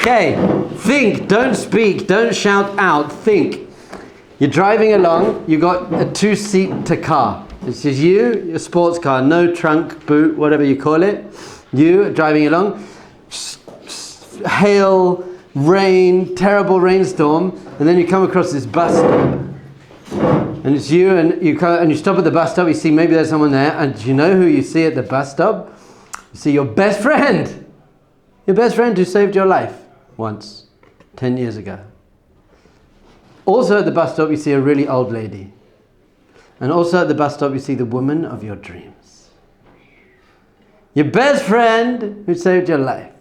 Okay, think, don't speak, don't shout out, think. You're driving along, you got a two-seater car. This is you, your sports car, no trunk, boot, whatever you call it. You driving along, hail, rain, terrible rainstorm, and then you come across this bus stop. And it's you, and you stop at the bus stop, you see maybe there's someone there, and do you know who you see at the bus stop? You see your best friend. Your best friend who saved your life once, 10 years ago. Also at the bus stop you see a really old lady. And also at the bus stop you see the woman of your dreams. Your best friend who saved your life.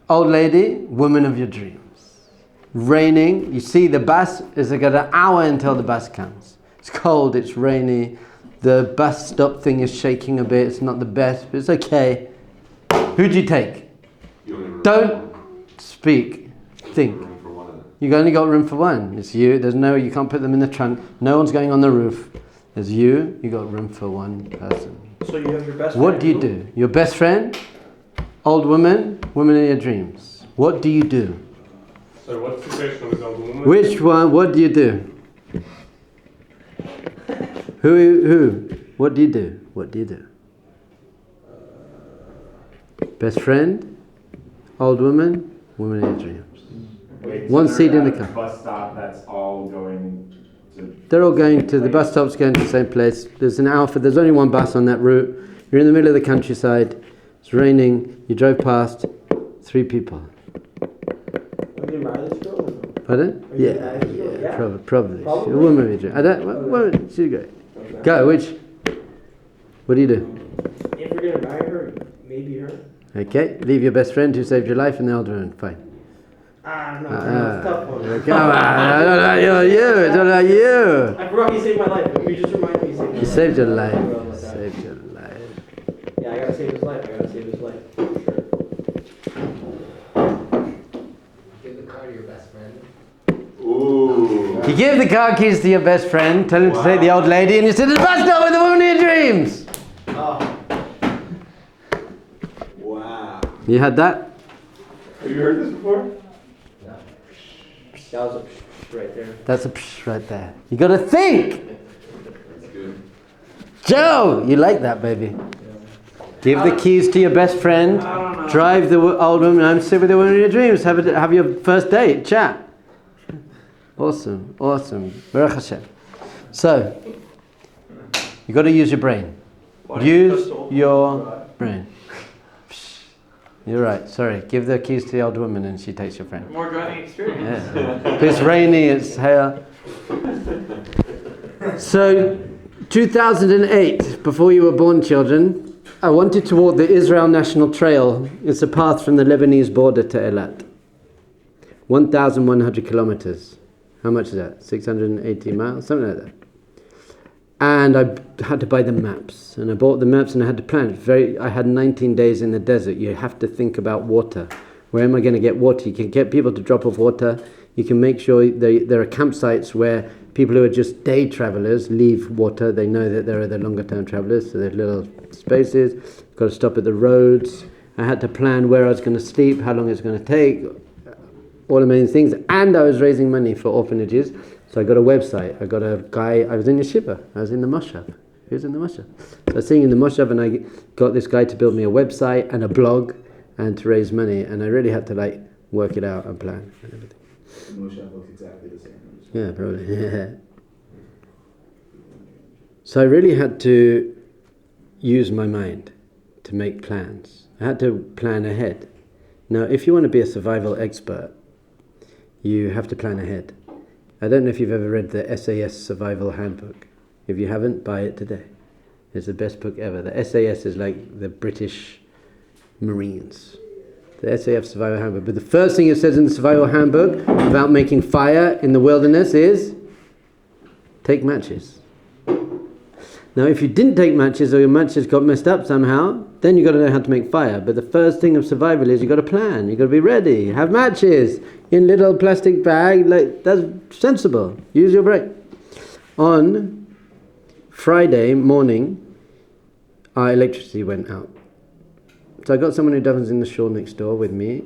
Old lady, woman of your dreams. Raining, you see the bus, it's got an hour until the bus comes. It's cold, it's rainy, the bus stop thing is shaking a bit, it's not the best, but it's okay. Who'd you take? Don't speak, think. You've only got room for one. It's you, you can't put them in the trunk, no one's going on the roof. There's you got room for one person. So you have your best friend. What do you do? Your best friend, old woman of your dreams. What do you do? So what situation is old woman? Which one, what do you do? Who? What do you do? What do you do? Best friend, old woman of your dreams. Wait, one so seat in the at a car. Bus stop that's all going to. They're all going to, the bus stop's going to the same place. There's there's only one bus on that route. You're in the middle of the countryside. It's raining. You drove past 3 people. Are you married this girl? Pardon? Are you Yeah, married this girl? yeah, probably. Probably? A woman of your dreams. I don't. Well, she's great. Okay. Go. Which? What do you do? If we're gonna marry her, maybe her. Okay. Leave your best friend who saved your life in the old woman. Fine. No, it's a tough one. Come on. I don't like you. I don't like you. I forgot he saved my life. You just reminded me he saved my life. He saved your life. Oh, He saved your life. Yeah, I gotta save his life. For sure. Give the car to your best friend. Ooh. You give the car keys to your best friend, tell him to take the old lady, and you sit at the bus stop with the woman of your dreams. Oh. Wow. You had that? Have you heard this before? That was a psh right there. That's a psh right there. You got to think. That's good. Joe, you like that, baby. Give the keys to your best friend. Drive the old woman home. Sit with the woman of your dreams. Have your first date. Chat. Awesome. Baruch Hashem. So, you got to use your brain. Use your brain. You're right. Sorry. Give the keys to the old woman, and she takes your friend. More driving experience. Yeah. It's rainy. It's hail. So, 2008, before you were born, children, I wanted to walk the Israel National Trail. It's a path from the Lebanese border to Eilat. 1,100 kilometers. How much is that? 680 miles? Something like that. And I had to buy the maps. And I bought the maps and I had to plan. I had 19 days in the desert. You have to think about water. Where am I going to get water? You can get people to drop off water. You can make sure there are campsites where people who are just day travelers leave water. They know that there are the longer term travelers, so there's little spaces. Got to stop at the roads. I had to plan where I was going to sleep, how long it's going to take, all amazing things. And I was raising money for orphanages, so I got a website. I got a guy. I was in Yeshiva. I was in the Moshav. He was in the Moshav. So I was sitting in the Moshav, and I got this guy to build me a website and a blog, and to raise money. And I really had to work it out and plan and everything. Moshe looks exactly the same. Yeah, probably. Yeah. So I really had to use my mind to make plans. I had to plan ahead. Now, if you want to be a survival expert, you have to plan ahead. I don't know if you've ever read the SAS Survival Handbook. If you haven't, buy it today. It's the best book ever. The SAS is like the British Marines. The SAF Survival Handbook. But the first thing it says in the Survival Handbook about making fire in the wilderness is take matches. Now, if you didn't take matches or your matches got messed up somehow, then you've got to know how to make fire. But the first thing of survival is you've got to plan. You've got to be ready. Have matches in little plastic bag. That's sensible. Use your brain. On Friday morning, our electricity went out. So I got someone who lives in the shul next door with me,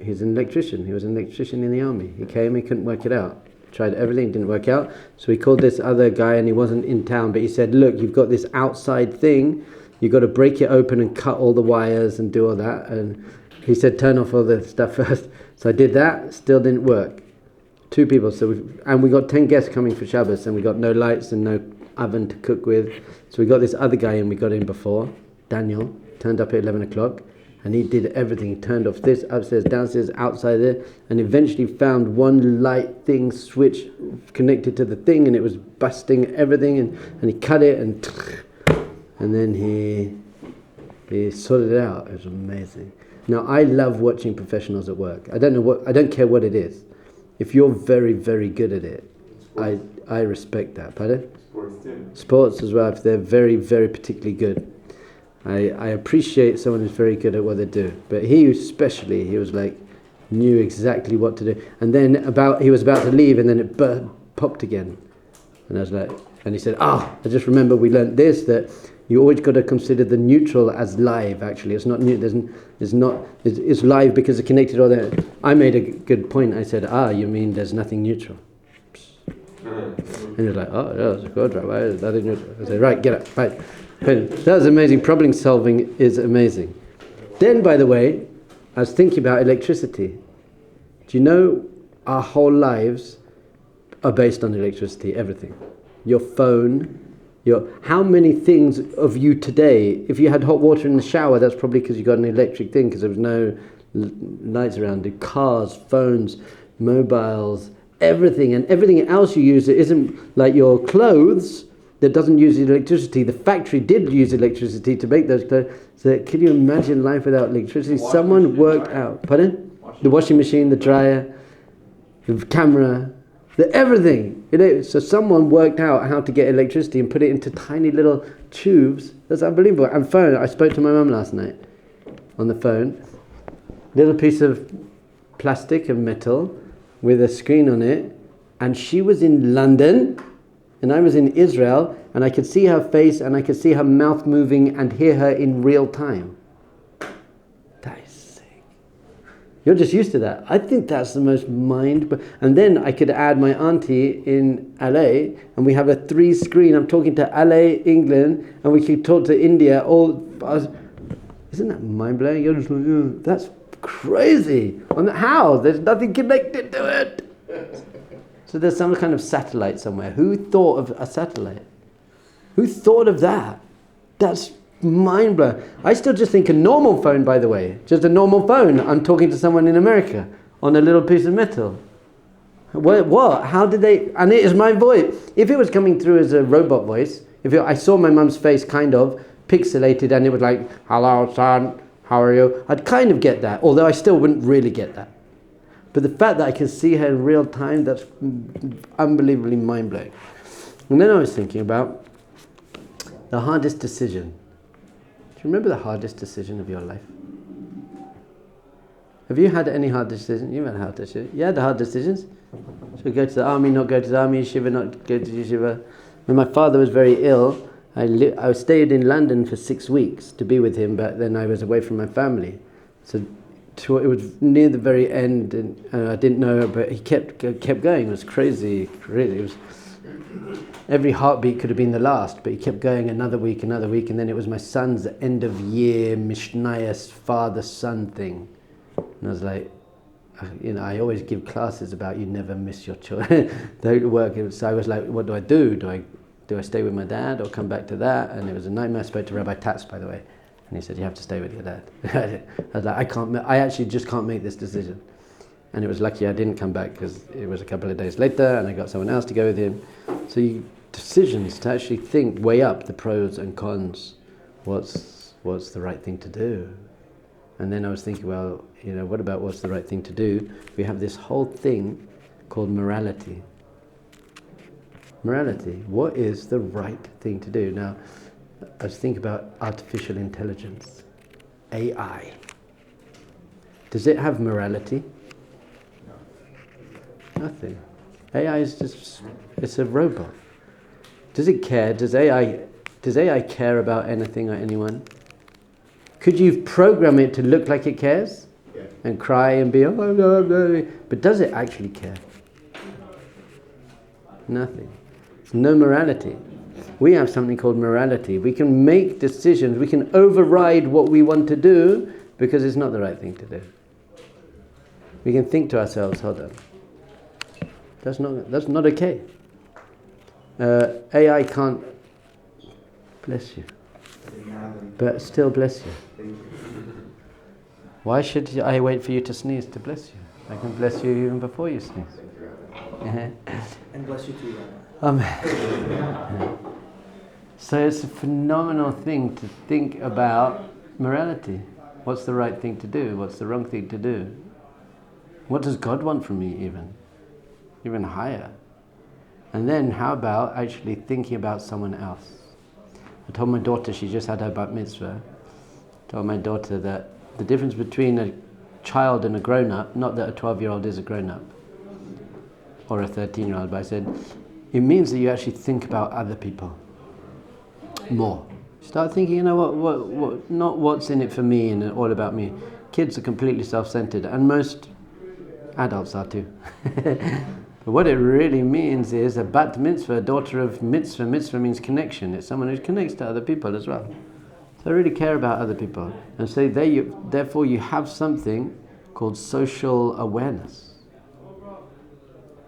he's an electrician. He was an electrician in the army. He came, he couldn't work it out. Tried everything, didn't work out. So he called this other guy, and he wasn't in town, but he said, look, you've got this outside thing, you've got to break it open and cut all the wires and do all that. And he said, turn off all the stuff first. So I did that, still didn't work. 2 people, and we got 10 guests coming for Shabbos, and we got no lights and no oven to cook with. So we got this other guy in, we got in before, Daniel, turned up at 11 o'clock, and he did everything. He turned off this, upstairs, downstairs, outside there, and eventually found one light thing switch connected to the thing, and it was busting everything, and he cut it, and then he sorted it out. It was amazing. Now, I love watching professionals at work. I don't care what it is. If you're very, very good at it, I respect that. Pardon? Sports too. Sports as well, if they're very, very particularly good. I appreciate someone who's very good at what they do. But he especially, he was like, knew exactly what to do. And then he was about to leave, and then it popped again. And I was like, and he said, I just remember we learnt this, that you always got to consider the neutral as live. Actually, it's not new. It's live because it's connected. All that. I made a good point. I said, you mean there's nothing neutral? And he was like, yeah, that's good, right? There's nothing neutral. I said, right, get up, right. That was amazing. Problem solving is amazing. Then, by the way, I was thinking about electricity. Do you know our whole lives are based on electricity? Everything, your phone. How many things of you today, if you had hot water in the shower, that's probably because you got an electric thing, because there was no lights around it. Cars, phones, mobiles, everything, and everything else you use, it isn't like your clothes that doesn't use electricity. The factory did use electricity to make those clothes. So can you imagine life without electricity? Someone worked out. Pardon? The washing machine, the dryer, the camera, everything. So someone worked out how to get electricity and put it into tiny little tubes. That's unbelievable. And phone, I spoke to my mum last night on the phone. Little piece of plastic and metal with a screen on it. And she was in London and I was in Israel, and I could see her face and I could see her mouth moving and hear her in real time. That is sick. You're just used to that. I think that's the most and then I could add my auntie in LA, and we have a 3-screen. I'm talking to LA, England, and we could talk to India. Isn't that mind-blowing? You're just like, that's crazy. How? There's nothing connected to it. So there's some kind of satellite somewhere. Who thought of a satellite? Who thought of that? That's mind-blowing. I still just think a normal phone, by the way. Just a normal phone. I'm talking to someone in America on a little piece of metal. What? How did they... And it is my voice. If it was coming through as a robot voice, I saw my mum's face kind of pixelated and it was like, hello, son, how are you? I'd kind of get that, although I still wouldn't really get that. But the fact that I can see her in real time, that's unbelievably mind-blowing. And then I was thinking about the hardest decision. Do you remember the hardest decision of your life? Have you had any hard decisions? You've had hard decisions. You had the hard decisions. Should we go to the army, not go to the army, yeshiva, not go to yeshiva? When my father was very ill, I stayed in London for 6 weeks to be with him, but then I was away from my family. So it was near the very end, and I didn't know, but he kept going. It was crazy, really. It was, every heartbeat could have been the last, but he kept going another week, and then it was my son's end of year Mishnayos father-son thing. And I was like, I always give classes about you never miss your children. Don't work. So I was like, what do I do? Do I stay with my dad or come back to that? And it was a nightmare. I spoke to Rabbi Tatz, by the way. And he said, you have to stay with your dad. I was like, I actually just can't make this decision. And it was lucky I didn't come back, because it was a couple of days later and I got someone else to go with him. So decisions to actually weigh up the pros and cons. What's the right thing to do? And then I was thinking, well, what about what's the right thing to do? We have this whole thing called morality. Morality. What is the right thing to do? Now, I was thinking about artificial intelligence, AI. Does it have morality? No. Nothing. AI is it's a robot. Does it care? Does AI care about anything or anyone? Could you program it to look like it cares? Yeah. and cry and be, oh, blah, blah. But does it actually care? Nothing. It's no morality. We have something called morality. We can make decisions. We can override what we want to do because it's not the right thing to do. We can think to ourselves, hold on, that's not okay. AI can't, bless you, but still bless you. Why should I wait for you to sneeze to bless you? I can bless you even before you sneeze. And bless you too. So it's a phenomenal thing to think about morality. What's the right thing to do? What's the wrong thing to do? What does God want from me even higher? And then how about actually thinking about someone else? I told my daughter, she just had her bat mitzvah, I told my daughter that the difference between a child and a grown-up, not that a 12-year-old is a grown-up, or a 13-year-old, but I said, it means that you actually think about other people more. Start thinking, you know what, not what's in it for me and all about me. Kids are completely self-centered, and most adults are too. But what it really means is a bat mitzvah, a daughter of mitzvah. Mitzvah means connection. It's someone who connects to other people as well. So I really care about other people. And so therefore you have something called social awareness.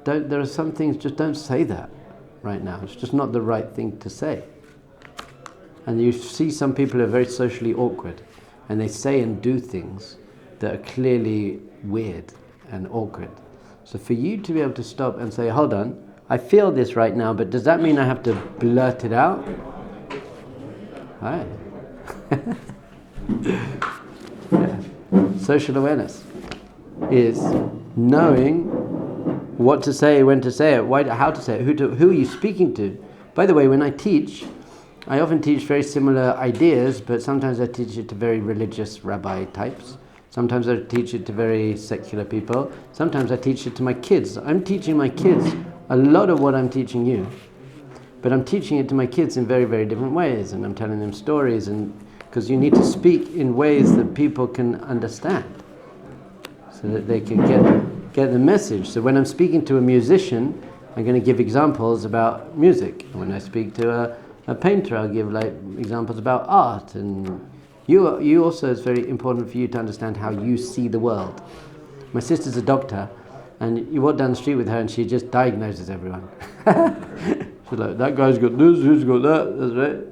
There are some things, just don't say that right now. It's just not the right thing to say. And you see some people who are very socially awkward, and they say and do things that are clearly weird and awkward. So for you to be able to stop and say, hold on, I feel this right now, but does that mean I have to blurt it out? Right. Yeah. Social awareness is knowing what to say, when to say it, how to say it, who are you speaking to. By the way, when I teach, I often teach very similar ideas, but sometimes I teach it to very religious rabbi types. Sometimes I teach it to very secular people. Sometimes I teach it to my kids. I'm teaching my kids a lot of what I'm teaching you. But I'm teaching it to my kids in very, very different ways. And I'm telling them stories, and because you need to speak in ways that people can understand, so that they can get the message. So when I'm speaking to a musician, I'm going to give examples about music. When I speak to a painter, I'll give examples about art. And you also, it's very important for you to understand how you see the world. My sister's a doctor, and you walk down the street with her and she just diagnoses everyone. She's like, that guy's got this, who's got that, that's right.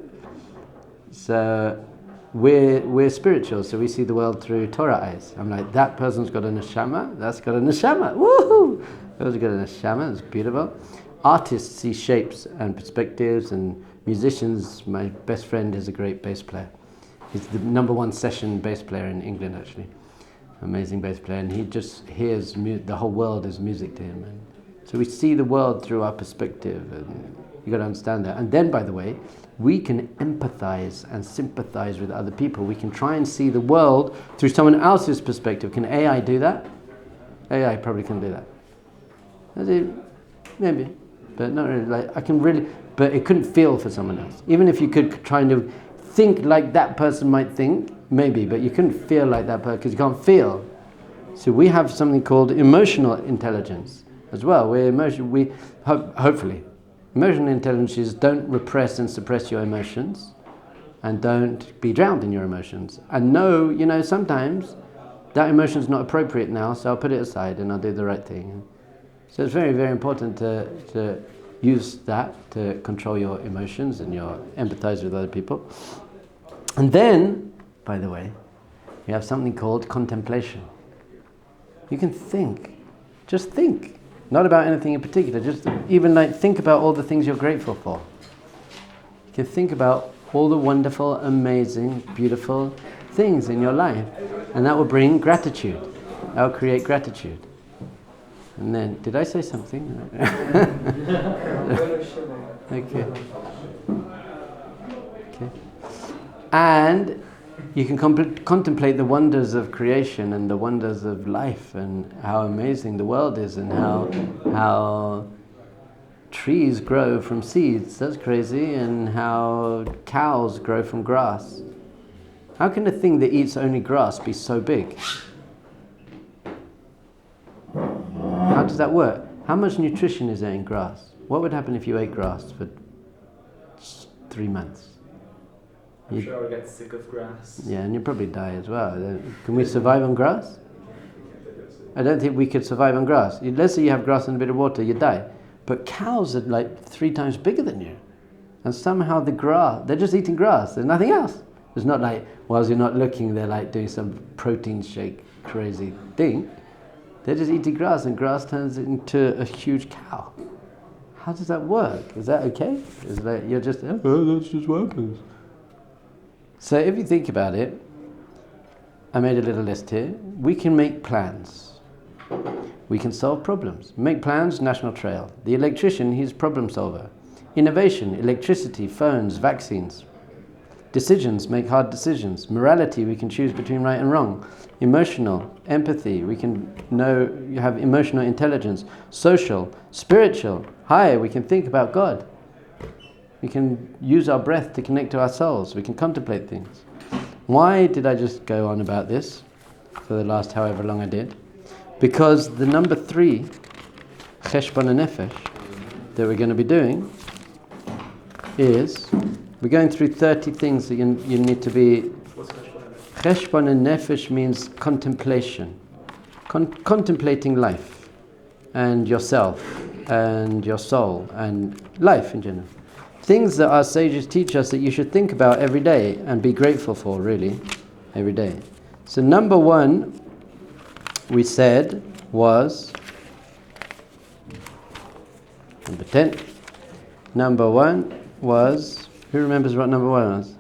So we're spiritual, so we see the world through Torah eyes. I'm like, that person's got a neshama, that's got a neshama, woohoo! Those got a neshama, it's beautiful. Artists see shapes and perspectives, and musicians, my best friend is a great bass player. He's the #1 session bass player in England, actually. Amazing bass player, and he just hears the whole world is music to him. And so we see the world through our perspective, and you got to understand that. And then, by the way, we can empathize and sympathize with other people. We can try and see the world through someone else's perspective. Can AI do that? AI probably can do that. Maybe, but not really. But it couldn't feel for someone else. Even if you could try to think like that person might think, maybe, but you couldn't feel like that person because you can't feel. So we have something called emotional intelligence as well. Hopefully, emotional intelligence is don't repress and suppress your emotions, and don't be drowned in your emotions. And know, sometimes that emotion's not appropriate now, so I'll put it aside and I'll do the right thing. So it's very, very important to use that to control your emotions and your empathize with other people. And then, by the way, we have something called contemplation. You can think. Just think. Not about anything in particular. Just even think about all the things you're grateful for. You can think about all the wonderful, amazing, beautiful things in your life. And that will bring gratitude. That will create gratitude. And then, did I say something? Okay. And you can contemplate the wonders of creation and the wonders of life, and how amazing the world is, and how trees grow from seeds. That's crazy. And how cows grow from grass. How can a thing that eats only grass be so big? does that work? How much nutrition is there in grass? What would happen if you ate grass for 3 months? I'm sure I'll get sick of grass. Yeah, and you'd probably die as well. Can we survive on grass? I don't think we could survive on grass. Let's say you have grass and a bit of water, you die. But cows are like 3 times bigger than you. And somehow the grass, they're just eating grass. There's nothing else. It's not like, whilst you're not looking, they're like doing some protein shake crazy thing. They're just eating grass, and grass turns into a huge cow. How does that work? Is that okay? Is that you're just, oh, that's just what happens. So if you think about it, I made a little list here. We can make plans. We can solve problems. Make plans, national trail. The electrician, he's problem solver. Innovation, electricity, phones, vaccines. Decisions, make hard decisions. Morality, we can choose between right and wrong. Emotional, empathy, we can you have emotional intelligence. Social, spiritual, higher, we can think about God. We can use our breath to connect to our souls. We can contemplate things. Why did I just go on about this for the last however long I did? Because the number 3, Cheshbon and Hanefesh, that we're going to be doing is, we're going through 30 things that you need to be. What's Cheshbon? Cheshbon and Hanefesh means contemplation. Contemplating life and yourself and your soul and life in general. Things that our sages teach us that you should think about every day and be grateful for, really, every day. So number 1, we said, was number 10. Number 1 was, who remembers what number 1 was?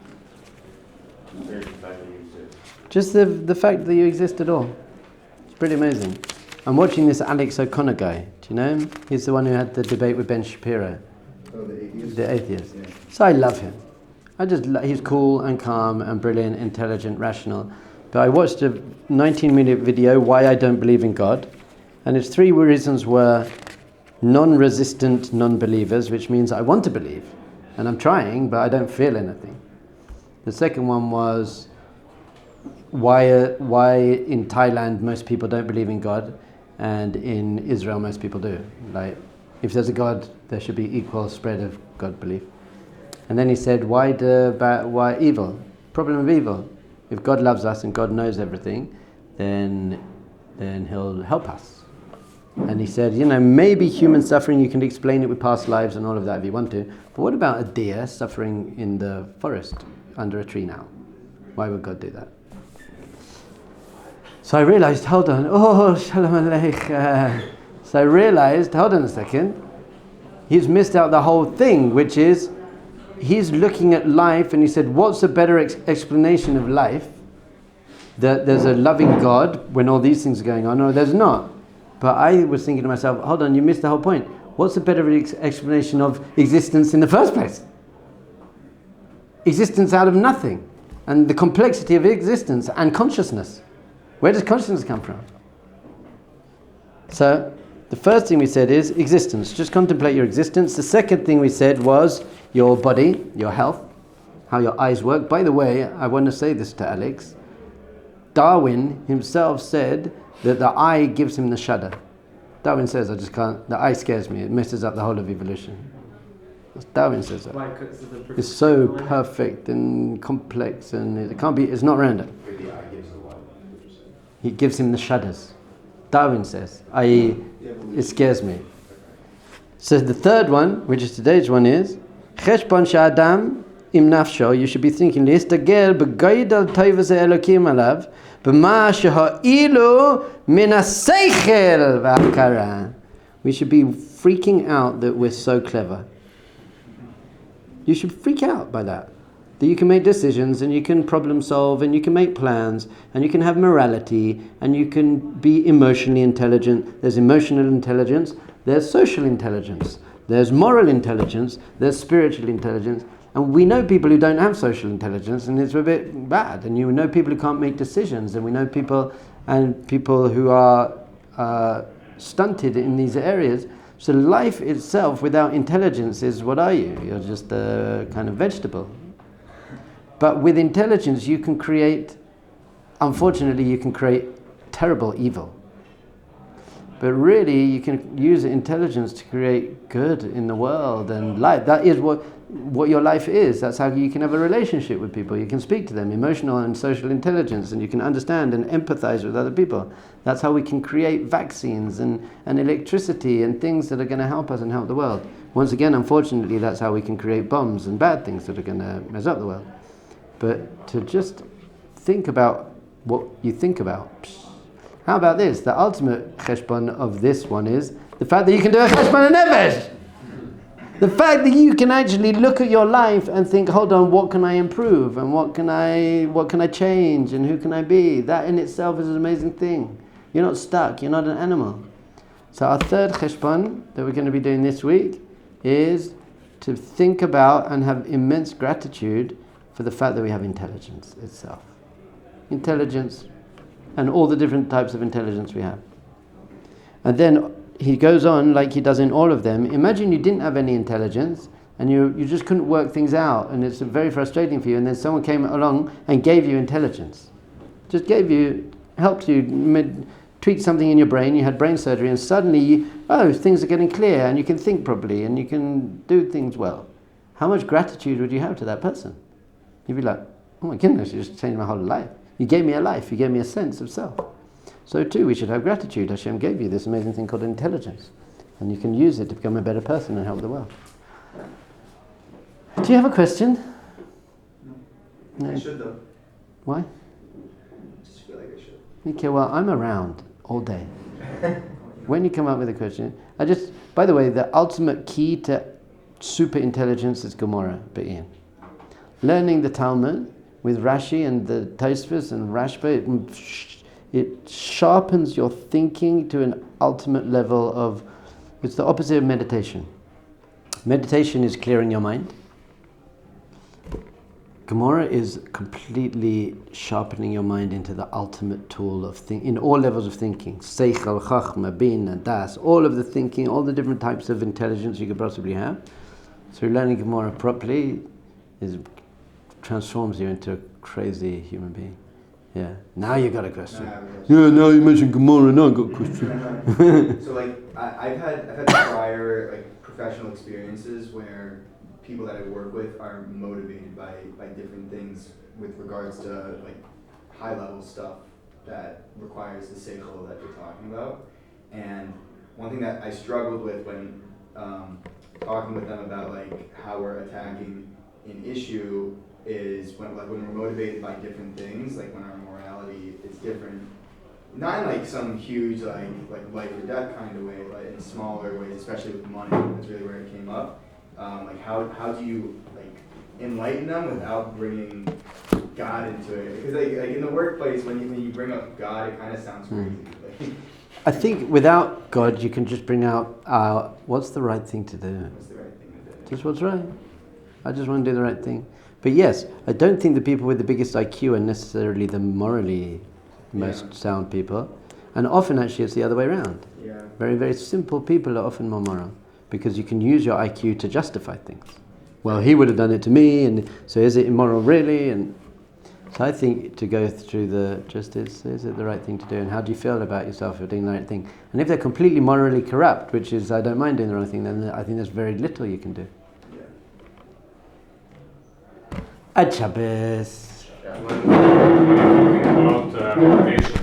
Just the fact that you exist at all. It's pretty amazing. I'm watching this Alex O'Connor guy. Do you know him? He's the one who had the debate with Ben Shapiro. Oh, the atheist? The atheist. Yeah. So I love him. He's cool and calm and brilliant, intelligent, rational. But I watched a 19-minute video, Why I Don't Believe in God. And its 3 reasons were non-resistant non-believers, which means I want to believe. And I'm trying, but I don't feel anything. The second one was why in Thailand most people don't believe in God, and in Israel most people do. Like, if there's a God, there should be equal spread of God belief. And then he said, why evil? Problem of evil. If God loves us and God knows everything, then he'll help us. And he said, maybe human suffering, you can explain it with past lives and all of that if you want to. But what about a deer suffering in the forest under a tree now? Why would God do that? So I realized, hold on. Oh, shalom aleich. So I realized, hold on a second. He's missed out the whole thing, which is, he's looking at life and he said, what's a better explanation of life? That there's a loving God when all these things are going on, or there's not. But I was thinking to myself, hold on, you missed the whole point. What's a better explanation of existence in the first place? Existence out of nothing. And the complexity of existence and consciousness. Where does consciousness come from? So, the first thing we said is existence. Just contemplate your existence. The second thing we said was your body, your health, how your eyes work. By the way, I want to say this to Alex. Darwin himself said that the eye gives him the shudder. Darwin says, the eye scares me. It messes up the whole of evolution. Darwin says that. Why? 'Cause of the It's so line? perfect and complex, and it's not random. The eye gives the what? He gives him the shudders. Darwin says, i.e., it scares me. So the third one, which is today's one, is Cheshbon sha'adam im nafsho. You should be thinking, L'istagel b'goydel toivas elokim alav b'ma sheha'ilu min ha'seichel v'hakara. We should be freaking out that we're so clever. You should freak out by that. That you can make decisions and you can problem solve and you can make plans and you can have morality and you can be emotionally intelligent. There's emotional intelligence, there's social intelligence, there's moral intelligence, there's spiritual intelligence. And we know people who don't have social intelligence and it's a bit bad. And you know people who can't make decisions, and we know people who are stunted in these areas. So life itself without intelligence is, what are you? You're just a kind of vegetable. But with intelligence you can create, unfortunately you can create terrible evil. But really, you can use intelligence to create good in the world and life. That is what your life is. That's how you can have a relationship with people. You can speak to them, emotional and social intelligence, and you can understand and empathize with other people. That's how we can create vaccines and electricity and things that are going to help us and help the world. Once again, unfortunately, that's how we can create bombs and bad things that are going to mess up the world. But to just think about what you think about. How about this? The ultimate Cheshbon of this one is the fact that you can do a Cheshbon Hanefesh. The fact that you can actually look at your life and think, hold on, what can I improve? And what can I change? And who can I be? That in itself is an amazing thing. You're not stuck. You're not an animal. So our third Cheshbon that we're going to be doing this week is to think about and have immense gratitude for the fact that we have intelligence itself. Intelligence and all the different types of intelligence we have. And then he goes on, like he does in all of them. Imagine you didn't have any intelligence and you just couldn't work things out, and it's very frustrating for you, and then someone came along and gave you intelligence. Just helped you tweak something in your brain, you had brain surgery, and suddenly things are getting clear and you can think properly and you can do things well. How much gratitude would you have to that person? You'd be like, oh my goodness, you just changed my whole life. You gave me a life, you gave me a sense of self. So too, we should have gratitude. Hashem gave you this amazing thing called intelligence. And you can use it to become a better person and help the world. Do you have a question? No. I should though. Why? I just feel like I should. Okay, well, I'm around all day. When you come up with a question, by the way, the ultimate key to super intelligence is Gemara, Be'in. Learning the Talmud with Rashi and the Tosfos and Rashba, it sharpens your thinking to an ultimate level of, it's the opposite of meditation. Meditation is clearing your mind. Gemara is completely sharpening your mind into the ultimate tool of thinking, in all levels of thinking. Seichel, Chachma, Bin, Das, all of the thinking, all the different types of intelligence you could possibly have. So learning Gemara properly transforms you into a crazy human being. Yeah. Now you got a question. Yeah, now you mentioned Gemara, now I got a question. So I've had prior professional experiences where people that I work with are motivated by different things with regards to high level stuff that requires the seichel that you're talking about. And one thing that I struggled with when talking with them about how we're attacking an issue is when we're motivated by different things, when our morality is different, not in some huge life or death kind of way, but in smaller ways, especially with money. That's really where it came up. How do you enlighten them without bringing God into it? Because in the workplace, when you bring up God, it kind of sounds crazy. I think without God, you can just bring out what's the right thing to do. What's the right thing to do? Just what's right. I just want to do the right thing. But yes, I don't think the people with the biggest IQ are necessarily the morally most sound people. And often actually it's the other way around. Yeah. Very, very simple people are often more moral, because you can use your IQ to justify things. Well, he would have done it to me, and so is it immoral really? And so I think to go through is it the right thing to do, and how do you feel about yourself for doing the right thing? And if they're completely morally corrupt, which is I don't mind doing the wrong thing, then I think there's very little you can do. Ad Shabbos. When we're talking about meditation